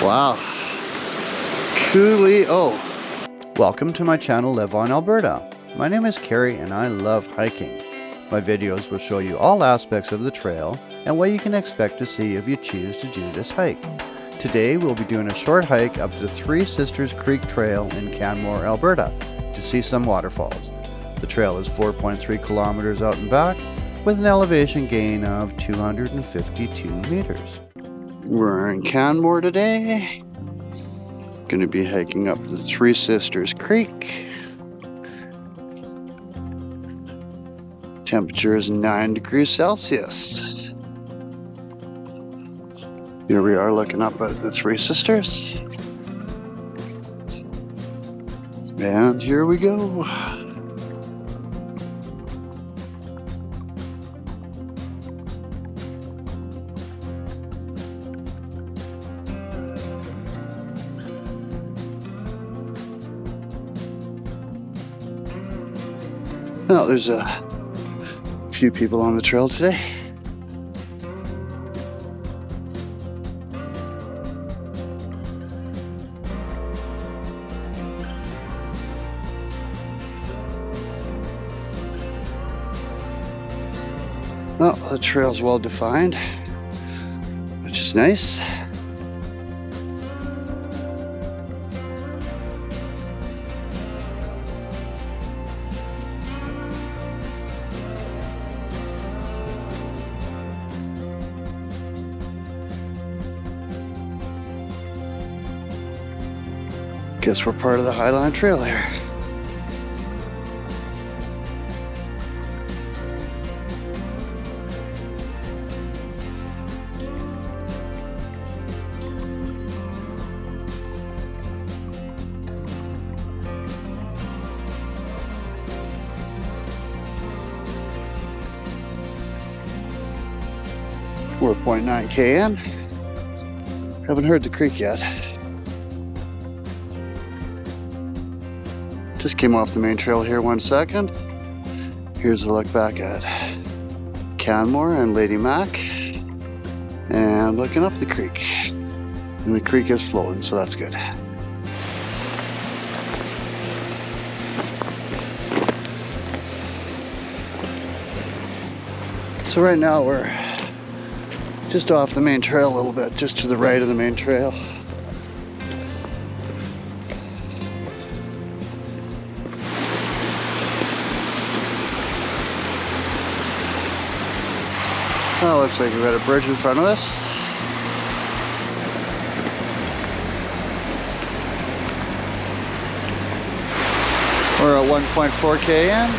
Wow. Coolio. Welcome to my channel, Live on Alberta. My name is Carrie and I love hiking. My videos will show you all aspects of the trail and what you can expect to see if you choose to do this hike. Today we'll be doing a short hike up to Three Sisters Creek Trail in Canmore, Alberta to see some waterfalls. The trail is 4.3 kilometers out and back with an elevation gain of 252 meters. We're in Canmore today. Going to be hiking up the Three Sisters Creek. Temperature is 9 degrees Celsius. Here we are looking up at the Three Sisters. And here we go. Well, there's a few people on the trail today. Well, the trail's well defined, which is nice. Guess we're part of the Highline Trail here. We're 0.9 km. Haven't heard the creek yet. Just came off the main trail here 1 second. Here's a look back at Canmore and Lady Mac. And looking up the creek. And the creek is flowing, so that's good. So right now we're just off the main trail a little bit, just to the right of the main trail. Oh, looks like we've got a bridge in front of us. We're at 1.4 km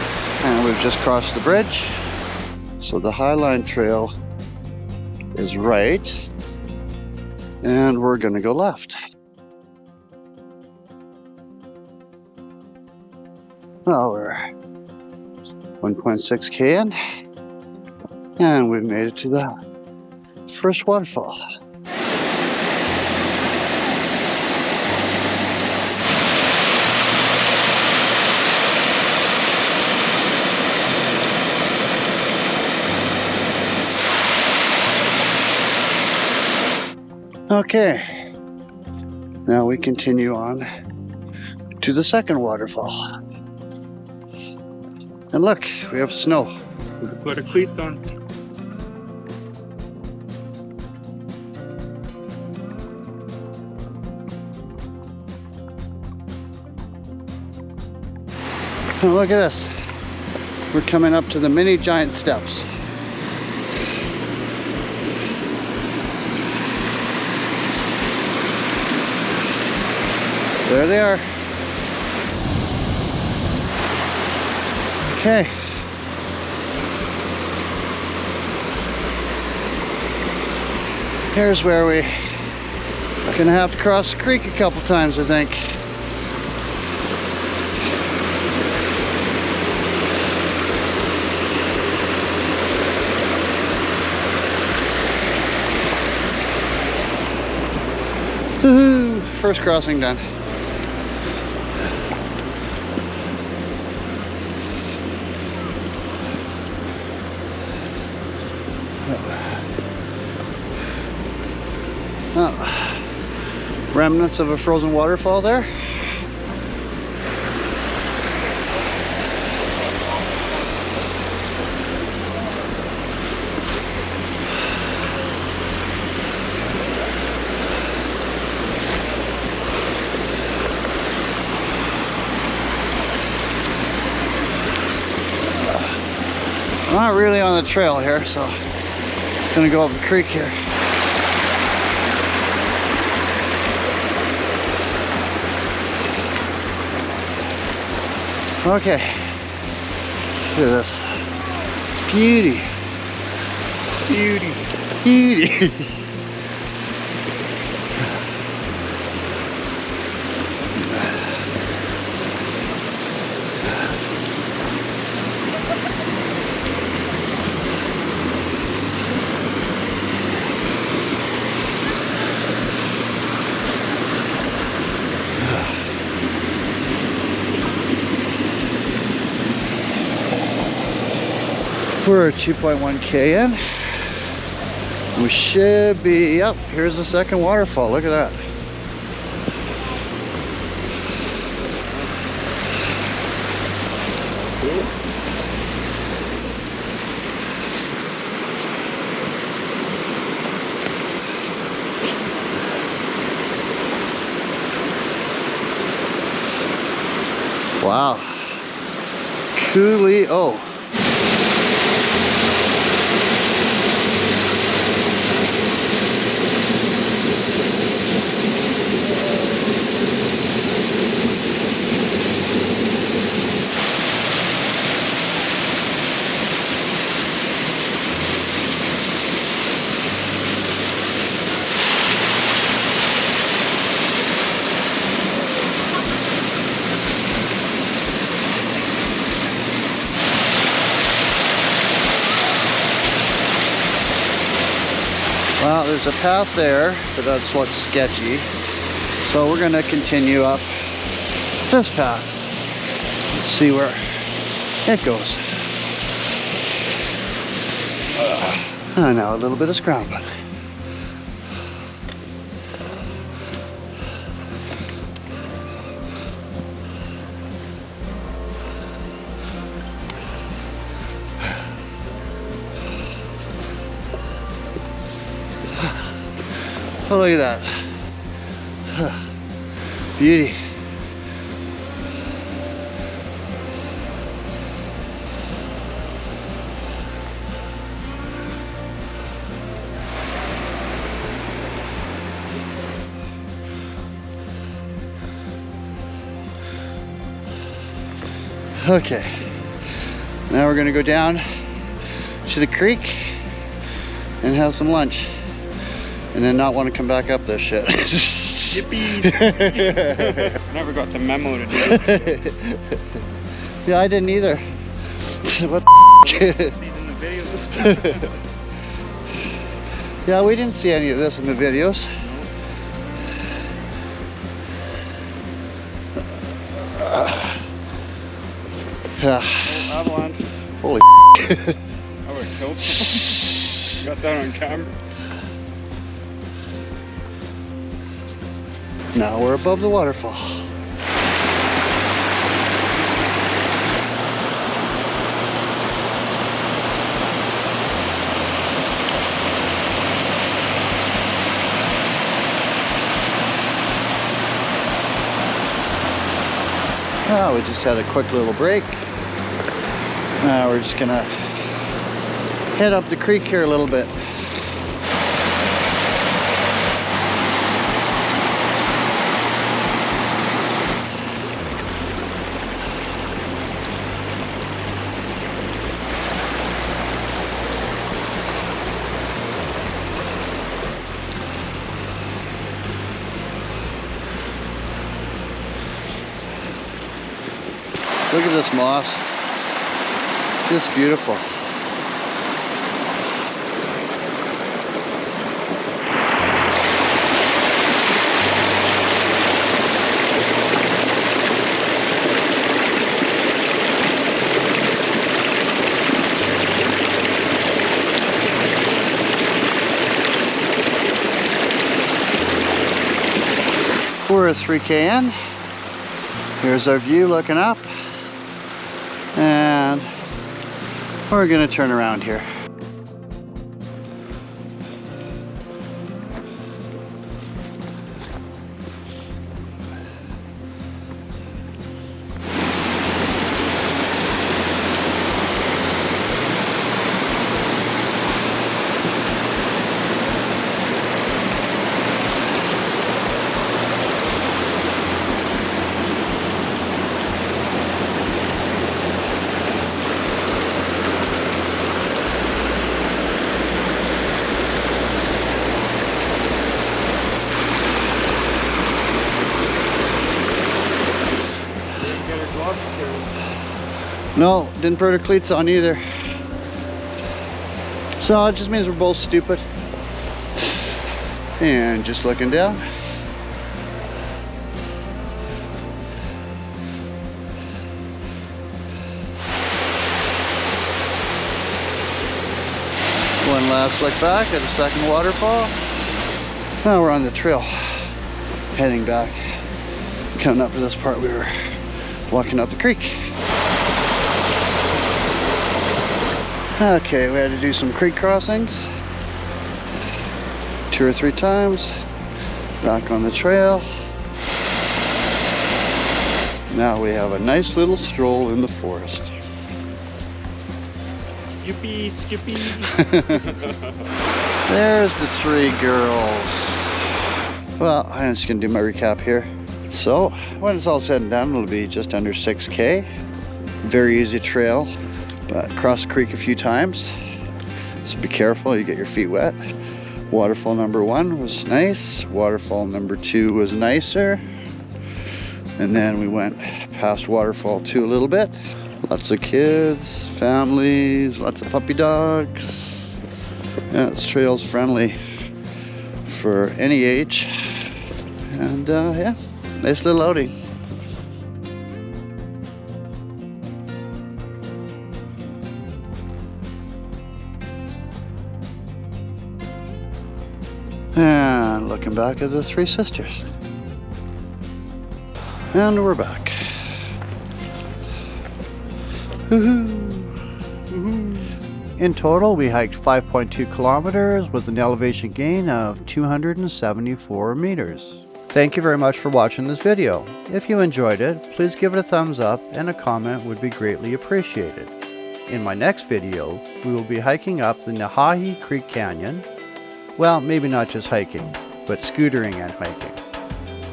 and we've just crossed the bridge. So the Highline Trail is right and we're gonna go left. Well, we're 1.6 km. And we've made it to the first waterfall. Okay, now we continue on to the second waterfall. And look, we have snow. We can put our cleats on. Oh, look at this. We're coming up to the mini giant steps. There they are. Okay. Here's where we're gonna have to cross the creek a couple times, I think. Woohoo! First crossing done. remnants of a frozen waterfall there. I'm not really on the trail here, so I'm gonna go up the creek here. Okay, look at this. Beauty. Beauty. Beauty. We're 2.1K in. We should be, yep, here's the second waterfall. Look at that. Wow. Coolio. Well, there's a path there, but that's what's sketchy. So we're gonna continue up this path. Let's see where it goes. And now a little bit of scrambling. Oh, look at that. Beauty. Okay. Now we're going to go down to the creek and have some lunch. And then not want to come back up this shit. Yippies! Never got the memo to do it. Yeah, I didn't either. What See it in the videos. Yeah, we didn't see any of this in the videos. Yeah. Oh, avalanche. Holy I would have killed someone. Got that on camera. Now we're above the waterfall. Now we just had a quick little break. Now we're just gonna head up the creek here a little bit. Look at this moss. Just beautiful. We're 3K in. Here's our view looking up. And we're gonna turn around here. No, didn't put our cleats on either. So it just means we're both stupid. And just looking down. One last look back at the second waterfall. Now we're on the trail, heading back. Coming up to this part, we were walking up the creek. Okay, we had to do some creek crossings 2 or 3 times. Back on the trail. Now we have a nice little stroll in the forest. Yippee, skippy. There's the 3 girls. Well, I'm just gonna do my recap here. So, when it's all said and done, it'll be just under 6K. Very easy trail, but cross the creek a few times. So be careful, you get your feet wet. Waterfall number 1 was nice. Waterfall number 2 was nicer. And then we went past waterfall 2 a little bit. Lots of kids, families, lots of puppy dogs. Yeah, this trail's friendly for any age. And yeah, nice little outing. And looking back at the 3 sisters. And we're back. In total, we hiked 5.2 kilometers with an elevation gain of 274 meters. Thank you very much for watching this video. If you enjoyed it, please give it a thumbs up and a comment would be greatly appreciated. In my next video, we will be hiking up the Nahahi Creek Canyon. Well, maybe not just hiking, but scootering and hiking.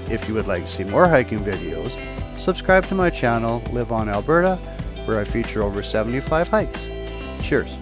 If you would like to see more hiking videos, subscribe to my channel, Live on Alberta, where I feature over 75 hikes. Cheers.